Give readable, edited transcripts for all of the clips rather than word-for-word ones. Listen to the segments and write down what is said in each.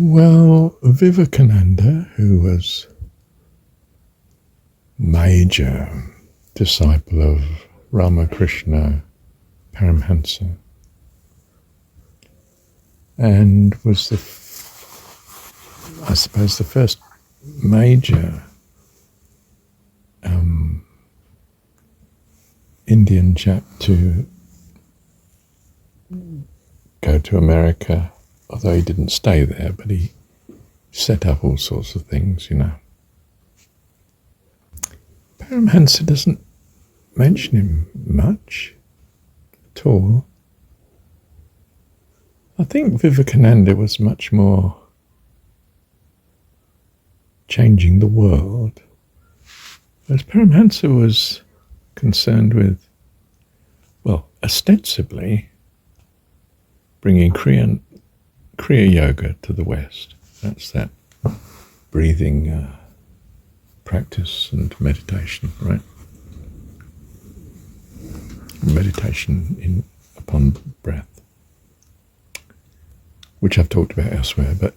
Well, Vivekananda, who was major disciple of Ramakrishna Paramhansa, and was I suppose the first major Indian chap to go to America, although he didn't stay there, but he set up all sorts of things, Paramhansa doesn't mention him much at all. I think Vivekananda was much more changing the world, whereas Paramhansa was concerned with, ostensibly bringing Kriya Yoga to the West. That's that breathing practice and meditation, right? Meditation upon breath, which I've talked about elsewhere, but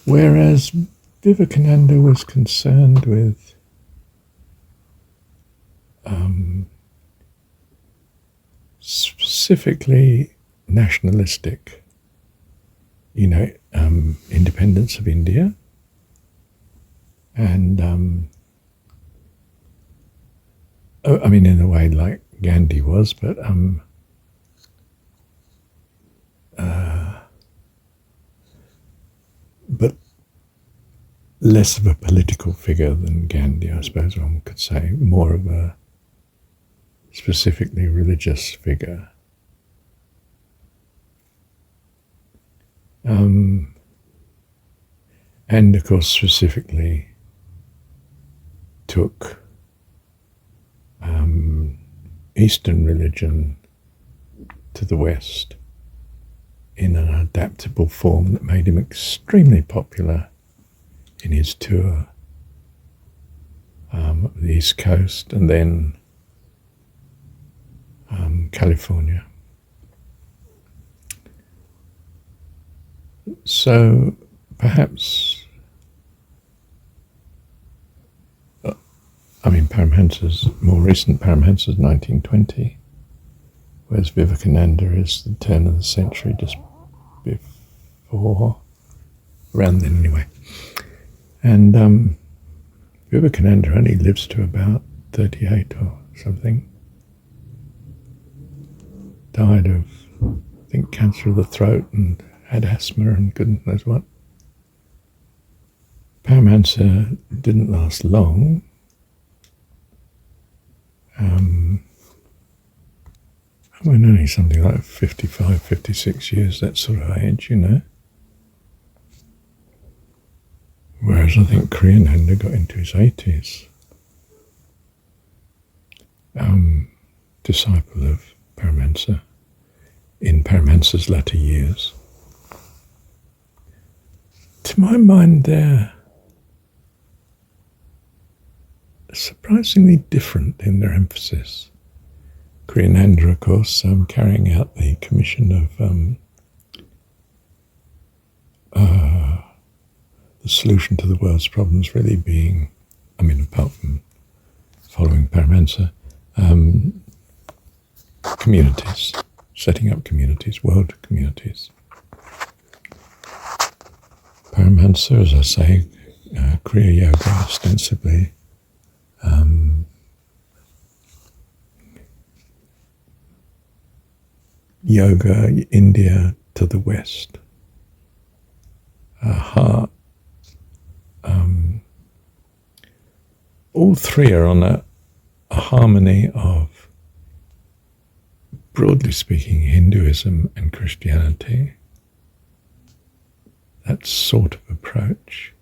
whereas Vivekananda was concerned with specifically nationalistic, independence of India, and in a way like Gandhi was, but less of a political figure than Gandhi, I suppose one could say, more of a specifically religious figure. And of course specifically took Eastern religion to the West in an adaptable form that made him extremely popular in his tour of the East Coast and then California. So perhaps, more recent Paramhansa's 1920, whereas Vivekananda is the turn of the century, just before, around then anyway. And Vivekananda only lives to about 38 or something. Died of, I think, cancer of the throat and had asthma and goodness knows what. Paramhansa didn't last long. Only something like 55, 56 years, that sort of age, Whereas I think Kriyananda got into his 80s. Disciple of Paramhansa in Paramhansa's latter years. To my mind, they're surprisingly different in their emphasis. Kriyananda, of course, carrying out the commission of the solution to the world's problems really being, apart from following Paramhansa, communities, setting up communities, world communities. Paramhansa, as I say, Kriya Yoga ostensibly, yoga, India to the West, heart. All three are on a harmony of, broadly speaking, Hinduism and Christianity. That sort of approach,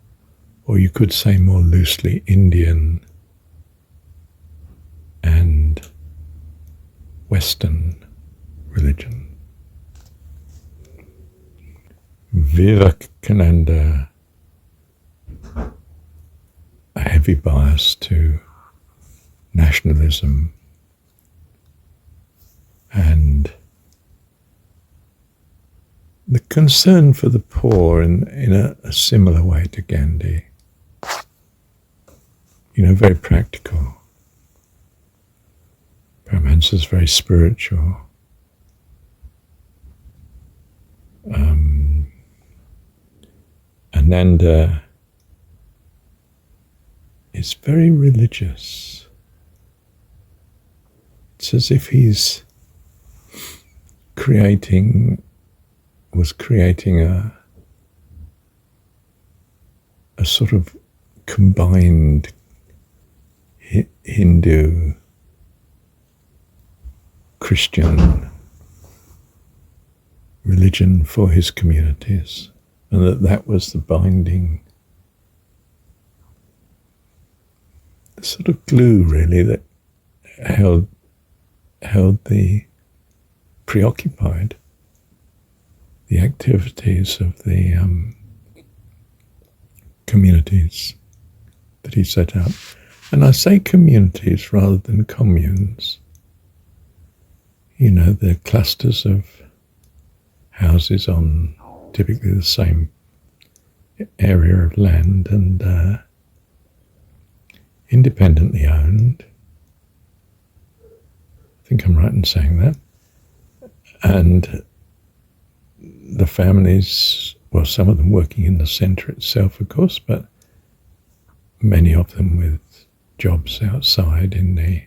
or you could say more loosely Indian and Western religion. Vivekananda, a heavy bias to nationalism and the concern for the poor in a similar way to Gandhi. Very practical. Paramahansa is very spiritual. Ananda is very religious. It's as if he's was creating a sort of combined Hindu, Christian religion for his communities, and that was the binding, the sort of glue really that held the preoccupied the activities of the communities that he set up. And I say communities rather than communes. They're clusters of houses on typically the same area of land and independently owned. I think I'm right in saying that. And the families, well, some of them working in the centre itself, of course, but many of them with jobs outside in the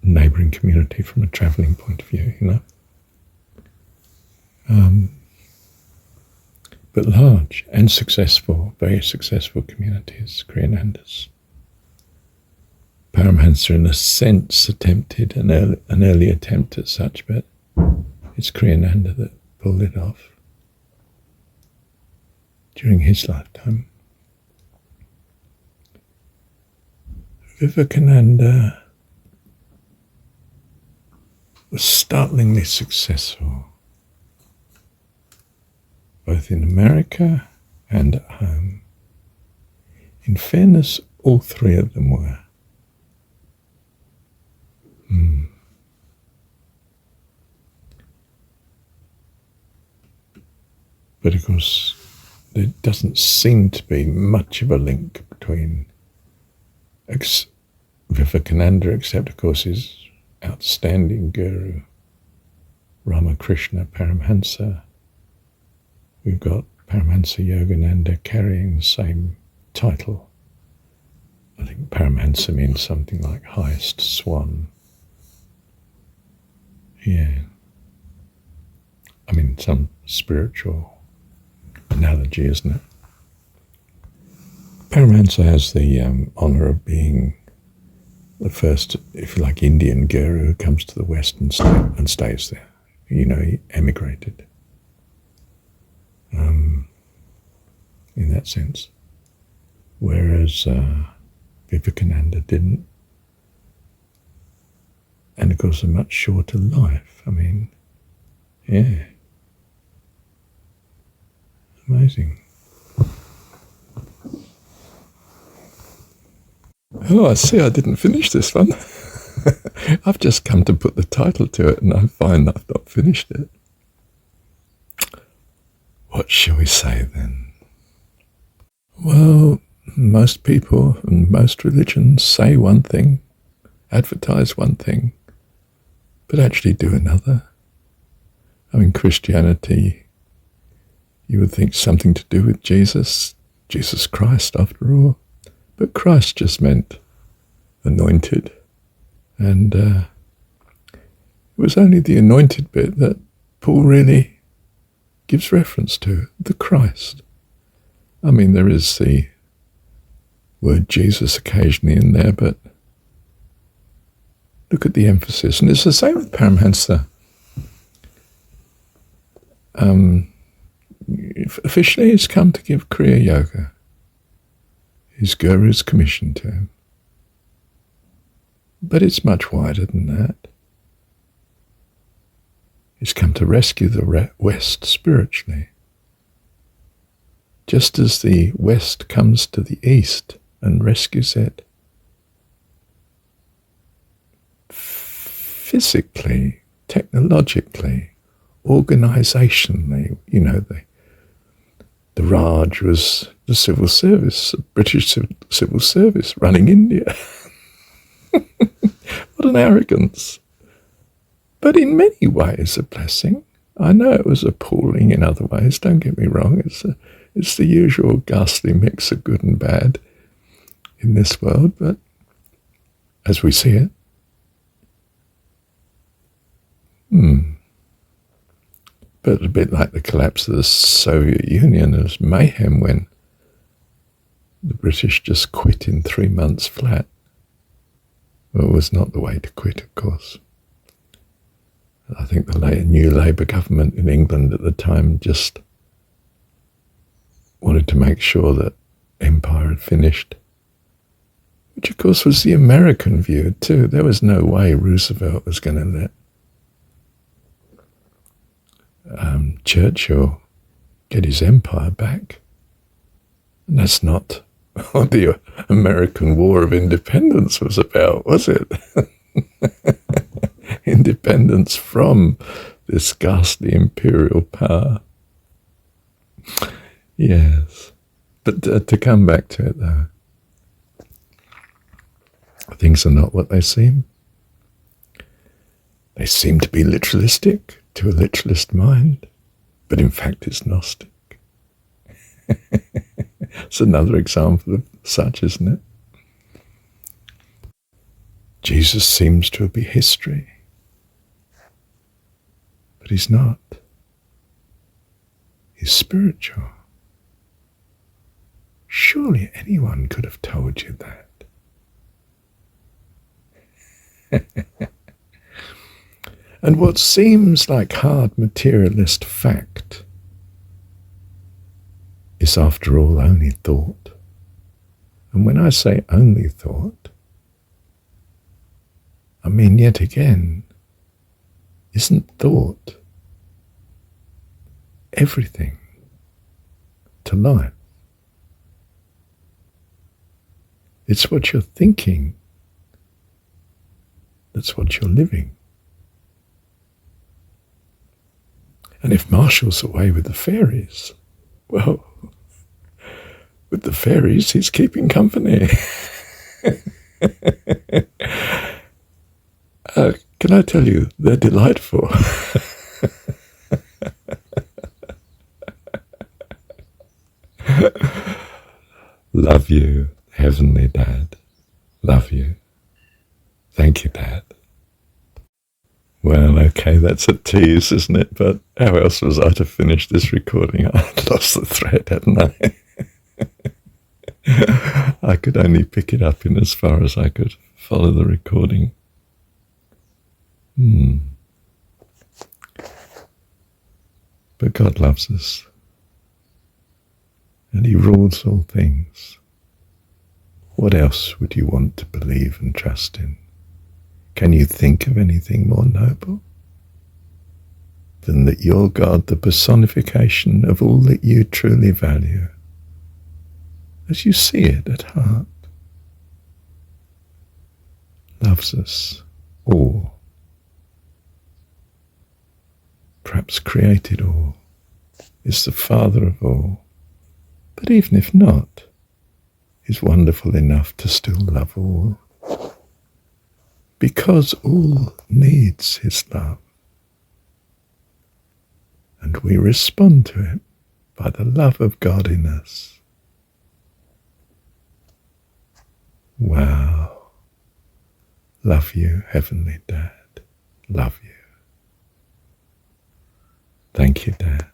neighbouring community from a travelling point of view, but large and successful, very successful communities, Kriyanandas. Paramahansa, in a sense, attempted an early attempt at such, but it's Kriyananda that pulled it off during his lifetime. Vivekananda was startlingly successful, both in America and at home. In fairness, all three of them were. But of course, there doesn't seem to be much of a link between Vivekananda, except of course his outstanding guru, Ramakrishna Paramahansa. We've got Paramahansa Yogananda carrying the same title. I think Paramahansa means something like highest swan. Yeah. I mean, some spiritual analogy, isn't it? Paramahansa has the honour of being the first, if you like, Indian guru who comes to the West and stays there. He emigrated in that sense. Whereas Vivekananda didn't. And of course a much shorter life. I mean, yeah. Amazing. Oh, I see I didn't finish this one. I've just come to put the title to it and I find I've not finished it. What shall we say then? Well, most people and most religions say one thing, advertise one thing, but actually do another. I mean, Christianity, you would think something to do with Jesus Christ after all. But Christ just meant anointed. And it was only the anointed bit that Paul really gives reference to, the Christ. I mean, there is the word Jesus occasionally in there, but look at the emphasis. And it's the same with Paramahansa. Officially, he's come to give Kriya Yoga. His guru's commissioned to him. But it's much wider than that. He's come to rescue the West spiritually. Just as the West comes to the East and rescues it physically, technologically, organisationally. You know, the Raj was the civil service, the British civil service running India. What an arrogance. But in many ways a blessing. I know it was appalling in other ways, don't get me wrong. It's the usual ghastly mix of good and bad in this world, but as we see it, but a bit like the collapse of the Soviet Union, it was mayhem when the British just quit in 3 months flat. Well, it was not the way to quit, of course. I think the new Labour government in England at the time just wanted to make sure that empire had finished, which of course was the American view too. There was no way Roosevelt was going to let Churchill get his empire back. And that's not what the American War of Independence was about, was it? Independence from this ghastly imperial power. Yes. But to come back to it though, things are not what they seem. They seem to be literalistic to a literalist mind, but in fact it's Gnostic. It's another example of such, isn't it? Jesus seems to be history, but he's not. He's spiritual. Surely anyone could have told you that. And what seems like hard materialist fact is, after all, only thought. And when I say only thought, I mean, yet again, isn't thought everything to life? It's what you're thinking that's what you're living. And if Marshall's away with the fairies, well, with the fairies he's keeping company. Can I tell you, they're delightful. Love you, Heavenly Dad. Love you. Thank you, Dad. Well, okay, that's a tease, isn't it? But how else was I to finish this recording? I lost the thread, hadn't I? I could only pick it up in as far as I could follow the recording. But God loves us, and he rules all things. What else would you want to believe and trust in? Can you think of anything more noble than that you're God, the personification of all that you truly value, as you see it at heart, loves us all, perhaps created all, is the Father of all, but even if not, is wonderful enough to still love all, because all needs his love, and we respond to it by the love of God in us. Wow. Love you, Heavenly Dad. Love you. Thank you, Dad.